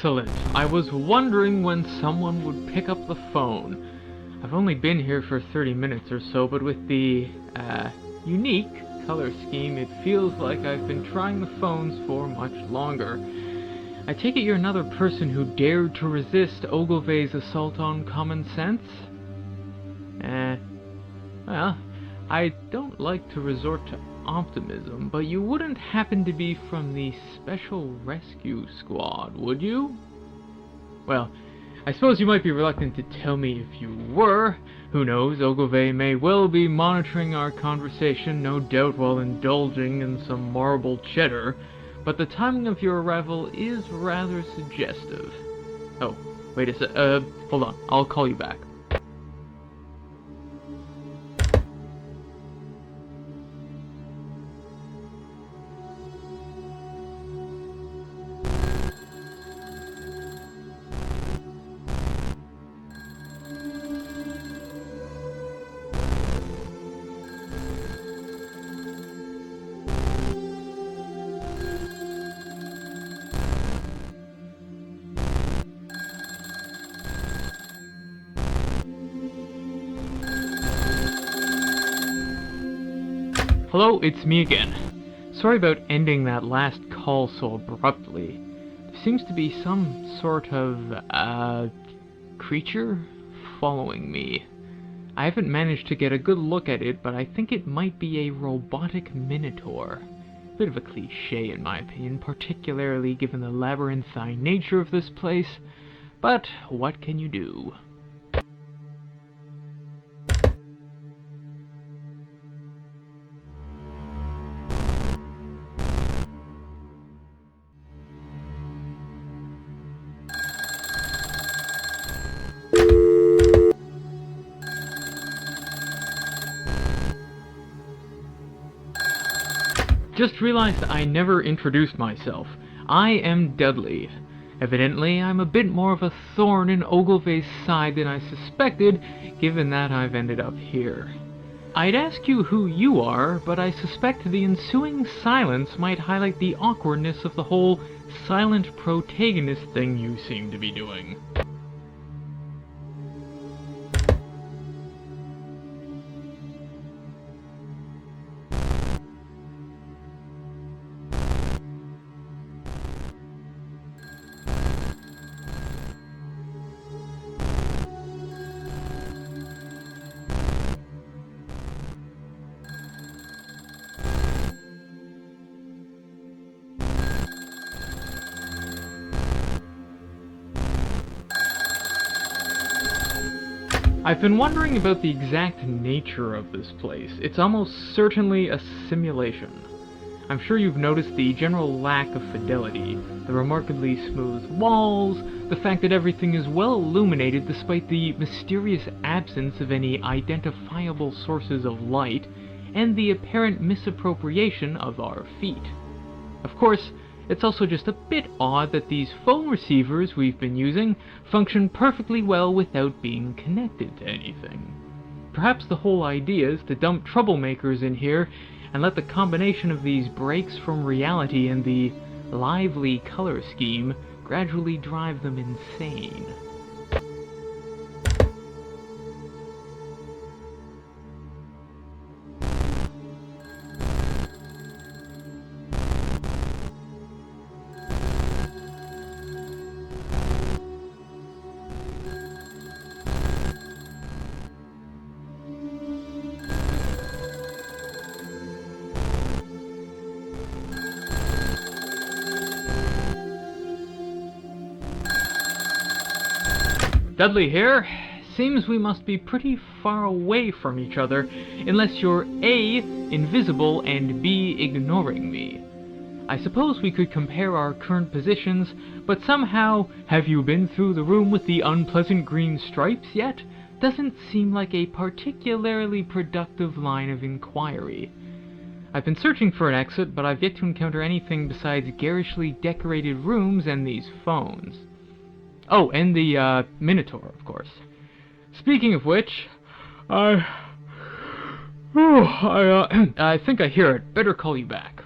Excellent. I was wondering when someone would pick up the phone. I've only been here for 30 minutes or so, but with the, unique color scheme, it feels like I've been trying the phones for much longer. I take it you're another person who dared to resist Ogilvy's assault on common sense? Well, I don't like to resort to optimism, but you wouldn't happen to be from the Special Rescue Squad, would you? Well, I suppose you might be reluctant to tell me if you were. Who knows, Ogilvy may well be monitoring our conversation, no doubt while indulging in some marble cheddar, but the timing of your arrival is rather suggestive. Oh, wait a sec, hold on, I'll call you back. Hello, it's me again. Sorry about ending that last call so abruptly. There seems to be some sort of, creature following me. I haven't managed to get a good look at it, but I think it might be a robotic minotaur. Bit of a cliché in my opinion, particularly given the labyrinthine nature of this place, but what can you do? Just realized I never introduced myself. I am Dudley. Evidently, I'm a bit more of a thorn in Ogilvy's side than I suspected, given that I've ended up here. I'd ask you who you are, but I suspect the ensuing silence might highlight the awkwardness of the whole silent protagonist thing you seem to be doing. I've been wondering about the exact nature of this place. It's almost certainly a simulation. I'm sure you've noticed the general lack of fidelity, the remarkably smooth walls, the fact that everything is well illuminated despite the mysterious absence of any identifiable sources of light, and the apparent misappropriation of our feet. Of course, it's also just a bit odd that these phone receivers we've been using function perfectly well without being connected to anything. Perhaps the whole idea is to dump troublemakers in here and let the combination of these breaks from reality and the lively color scheme gradually drive them insane. Dudley here. Seems we must be pretty far away from each other, unless you're A, invisible, and B, ignoring me. I suppose we could compare our current positions, but somehow, have you been through the room with the unpleasant green stripes yet? Doesn't seem like a particularly productive line of inquiry. I've been searching for an exit, but I've yet to encounter anything besides garishly decorated rooms and these phones. Oh, and the, Minotaur, of course. Speaking of which, I think I hear it. Better call you back.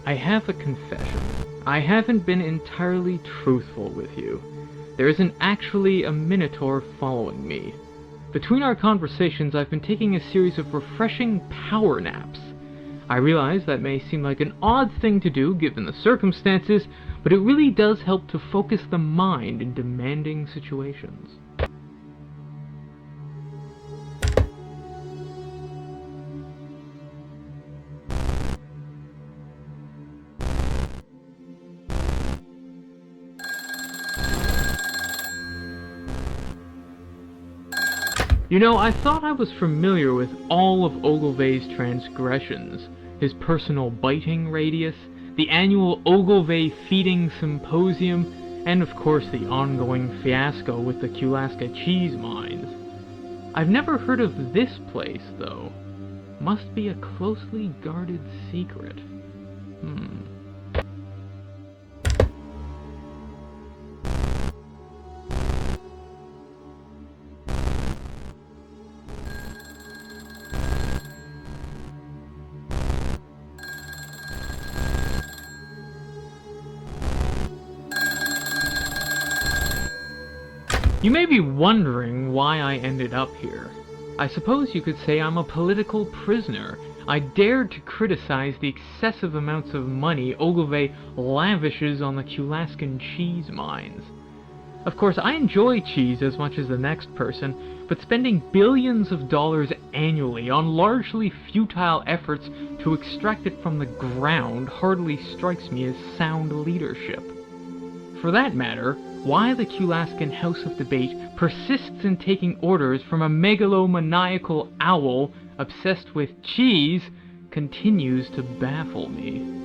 I have a confession. I haven't been entirely truthful with you. There isn't actually a Minotaur following me. Between our conversations, I've been taking a series of refreshing power naps. I realize that may seem like an odd thing to do given the circumstances, but it really does help to focus the mind in demanding situations. You know, I thought I was familiar with all of Ogilvy's transgressions, his personal biting radius, the annual Ogilvy feeding symposium, and of course the ongoing fiasco with the Kulaska cheese mines. I've never heard of this place, though. Must be a closely guarded secret. You may be wondering why I ended up here. I suppose you could say I'm a political prisoner. I dared to criticize the excessive amounts of money Ogilvy lavishes on the Kulaskan cheese mines. Of course, I enjoy cheese as much as the next person, but spending billions of dollars annually on largely futile efforts to extract it from the ground hardly strikes me as sound leadership. For that matter, why the Kulaskan House of Debate persists in taking orders from a megalomaniacal owl obsessed with cheese continues to baffle me.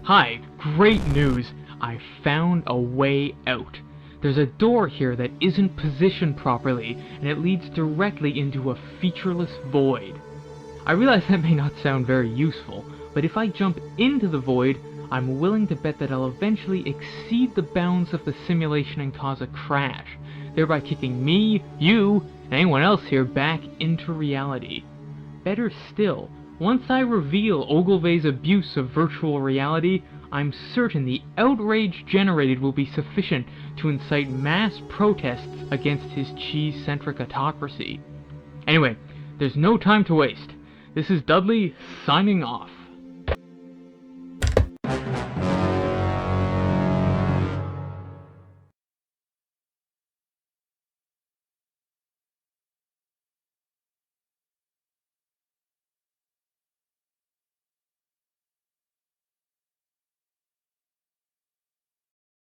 Hi, great news! I found a way out. There's a door here that isn't positioned properly, and it leads directly into a featureless void. I realize that may not sound very useful, but if I jump into the void, I'm willing to bet that I'll eventually exceed the bounds of the simulation and cause a crash, thereby kicking me, you, and anyone else here back into reality. Better still, once I reveal Ogilvy's abuse of virtual reality, I'm certain the outrage generated will be sufficient to incite mass protests against his cheese-centric autocracy. Anyway, there's no time to waste. This is Dudley, signing off.